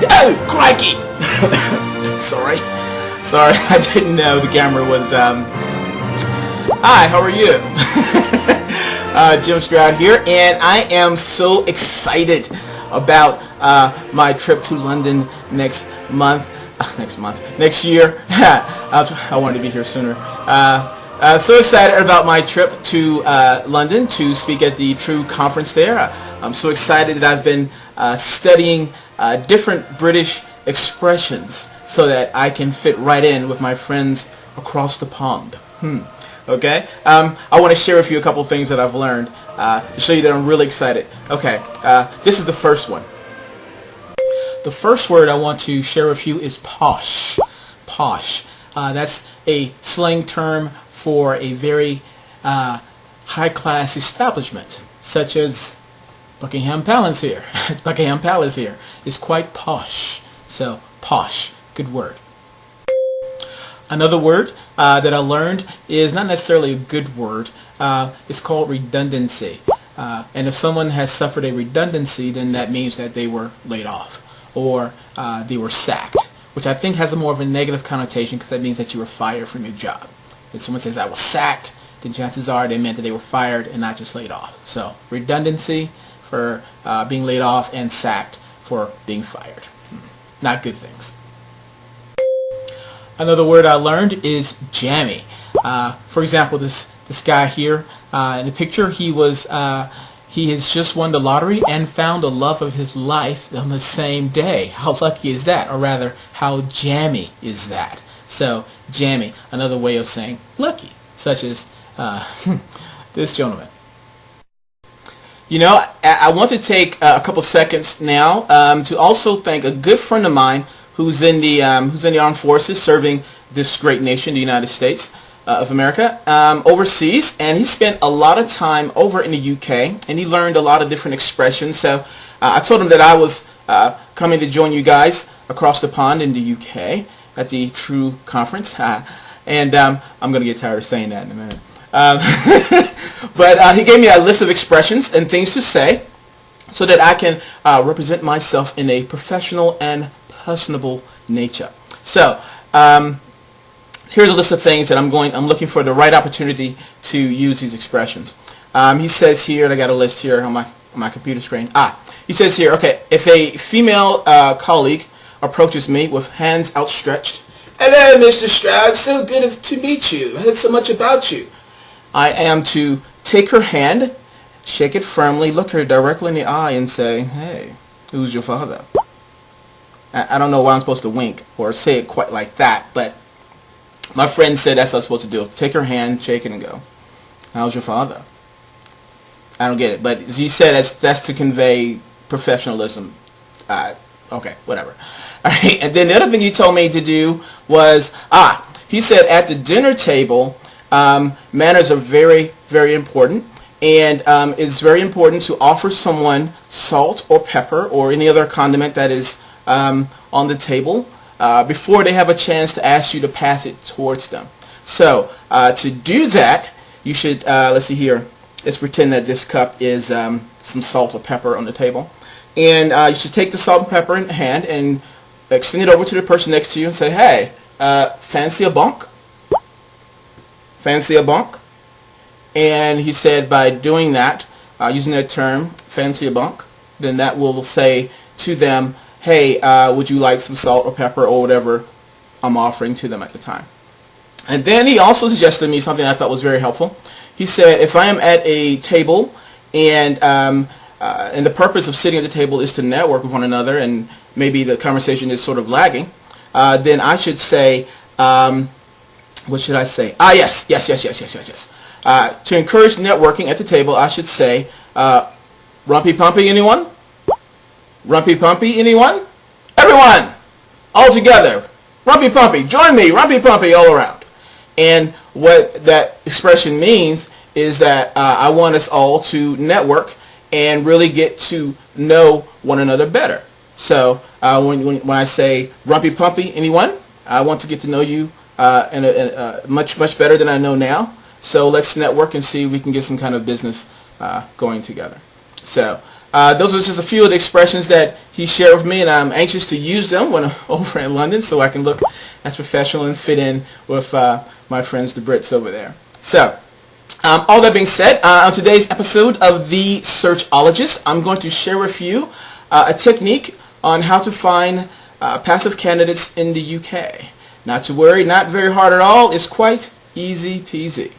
Oh, crikey! Sorry, I didn't know the camera was. Hi, how are you? Jim Stroud here, and I am so excited about my trip to London next year. I wanted to be here sooner. So excited about my trip to London to speak at the True conference there. I'm so excited that I've been studying different British expressions so that I can fit right in with my friends across the pond. Okay? I want to share with you a couple things that I've learned to show you that I'm really excited. Okay, this is the first one. The first word I want to share with you is posh. Posh. That's a slang term for a very high-class establishment, such as Buckingham Palace here. Buckingham Palace here is quite posh. So, posh. Good word. Another word that I learned is not necessarily a good word. It's called redundancy. And if someone has suffered a redundancy, then that means that they were laid off or they were sacked, which I think has a more of a negative connotation because that means that you were fired from your job. If someone says, I was sacked, then chances are they meant that they were fired and not just laid off. So redundancy for being laid off and sacked for being fired. Not good things. Another word I learned is Jami. For example, this guy here in the picture, he has just won the lottery and found the love of his life on the same day. How lucky is that? Or rather, how jammy is that? So, jammy, another way of saying lucky, such as this gentleman. You know, I want to take a couple seconds now to also thank a good friend of mine who's in the armed forces serving this great nation, the United States of America, overseas, and he spent a lot of time over in the UK, and he learned a lot of different expressions. So I told him that I was coming to join you guys across the pond in the UK at the True conference, and I'm going to get tired of saying that in a minute. But he gave me a list of expressions and things to say so that I can represent myself in a professional and personable nature. So here's a list of things that I'm looking for the right opportunity to use these expressions. He says here, and I got a list here on my computer screen. He says here, okay, if a female colleague approaches me with hands outstretched, hello, Mr. Stroud, so good to meet you. I heard so much about you. I am to take her hand, shake it firmly, look her directly in the eye, and say, hey, who's your father? I don't know why I'm supposed to wink or say it quite like that, but my friend said that's what I'm supposed to do. Take her hand, shake it, and go, how's your father? I don't get it, but he said that's to convey professionalism. Okay, whatever. All right, and then the other thing he told me to do was, he said at the dinner table, manners are very, very important, and it's very important to offer someone salt or pepper or any other condiment that is on the table before they have a chance to ask you to pass it towards them. So to do that, you should, let's see here, let's pretend that this cup is some salt or pepper on the table. And you should take the salt and pepper in hand and extend it over to the person next to you and say, hey, fancy a bunk? Fancy a bunk? And he said by doing that, using that term, fancy a bunk, then that will say to them, hey, would you like some salt or pepper or whatever I'm offering to them at the time. And then he also suggested to me something I thought was very helpful. He said if I am at a table and the purpose of sitting at the table is to network with one another and maybe the conversation is sort of lagging, then I should say, what should I say? Yes. To encourage networking at the table, I should say, Rumpy Pumpy, anyone? Rumpy Pumpy, anyone? Everyone! All together. Rumpy Pumpy, join me. Rumpy Pumpy all around. And what that expression means is that I want us all to network and really get to know one another better. So when I say Rumpy Pumpy, anyone? I want to get to know you much better than I know now. So let's network and see if we can get some kind of business going together. So those are just a few of the expressions that he shared with me, and I'm anxious to use them when I'm over in London so I can look as professional and fit in with my friends the Brits over there. So all that being said, on today's episode of the Searchologist, I'm going to share with you a technique on how to find passive candidates in the UK. Not to worry, not very hard at all. It's quite easy peasy.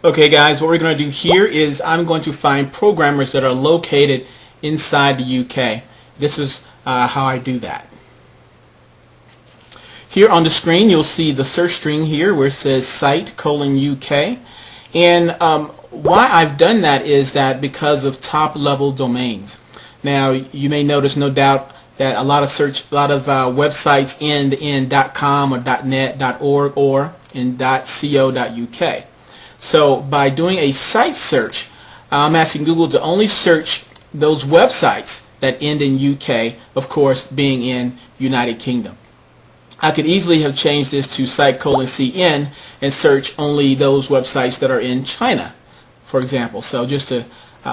Okay guys, what we're going to do here is I'm going to find programmers that are located inside the UK. This is how I do that. Here on the screen you'll see the search string here where it says site:UK, and why I've done that is that because of top level domains. Now you may notice, no doubt, that a lot of websites end in .com or .net, .org, or in .co.uk. So by doing a site search, I'm asking Google to only search those websites that end in UK, of course being in United Kingdom. I could easily have changed this to site:cn and search only those websites that are in China, for example. So just to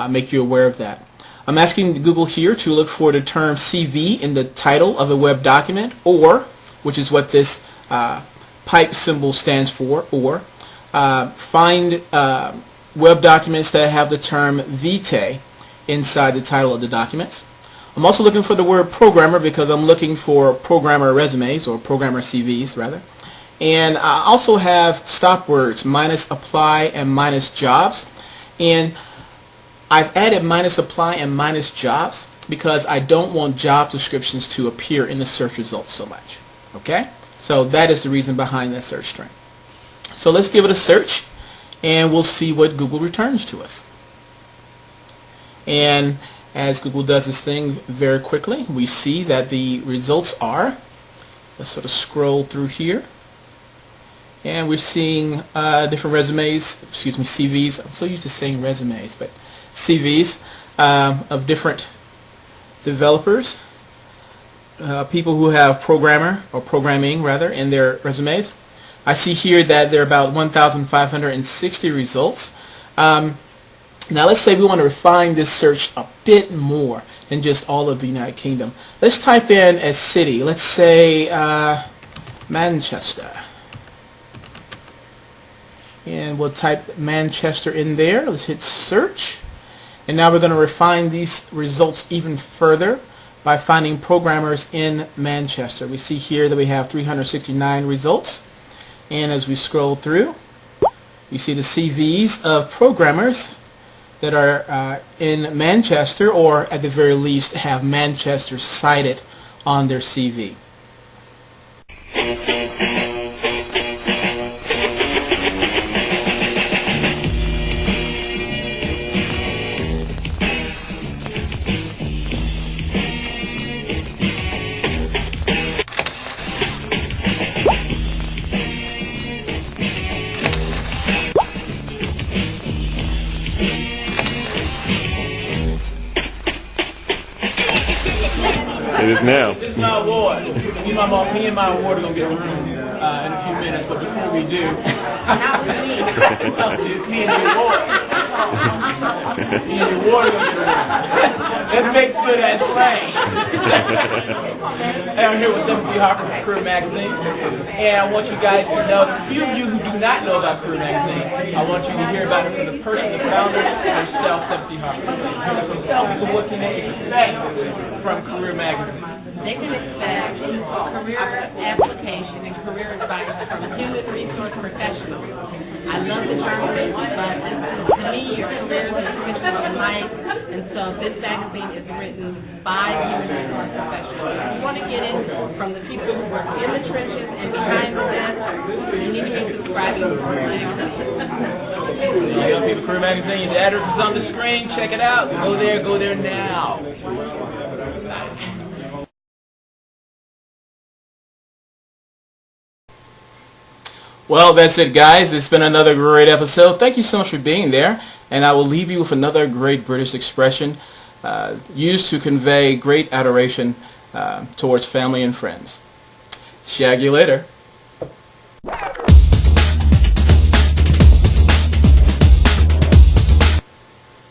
make you aware of that. I'm asking Google here to look for the term CV in the title of a web document, or, which is what this pipe symbol stands for, or find web documents that have the term vitae inside the title of the documents. I'm also looking for the word programmer because I'm looking for programmer resumes, or programmer CVs rather. And I also have stop words -apply and -jobs. And I've added -apply and -jobs because I don't want job descriptions to appear in the search results so much. Okay? So that is the reason behind that search string. So let's give it a search and we'll see what Google returns to us. And as Google does this thing very quickly, we see that the results are, let's sort of scroll through here, and we're seeing different resumes, excuse me, CVs. I'm so used to saying resumes, but CVs of different developers, people who have programmer or programming rather in their resumes. I see here that there are about 1,560 results. Now let's say we want to refine this search a bit more than just all of the United Kingdom. Let's type in a city. Let's say Manchester. And we'll type Manchester in there. Let's hit search. And now we're going to refine these results even further by finding programmers in Manchester. We see here that we have 369 results. And as we scroll through, we see the CVs of programmers that are in Manchester, or at the very least have Manchester cited on their CV. It is now. This is my award. Me and my award are going to get in the room in a few minutes, but before we do, it's me and the award. Me and the award are going to get in the room. Let's make sure that's slang. And I'm here with Timothy Harper from Career Magazine, and I want you guys to know, the few of you who do not know about Career Magazine, I want you to hear about it from the person, the founder herself, Timothy Harper. So what can they expect from Career Magazine? They can expect career application and career advice from human resource professionals. I love the journalism, but to me, your career is an extension of life, and so this magazine is written by human resource professionals. If you want to get in from the people who work in the trenches and behind the desk, you need to be subscribing to Career Magazine. Young People Career Magazine, the address is on the screen. Check it out. Go there now. Well, that's it, guys. It's been another great episode. Thank you so much for being there. And I will leave you with another great British expression used to convey great adoration towards family and friends. Shag you later.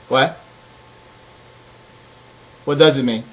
What? What does it mean?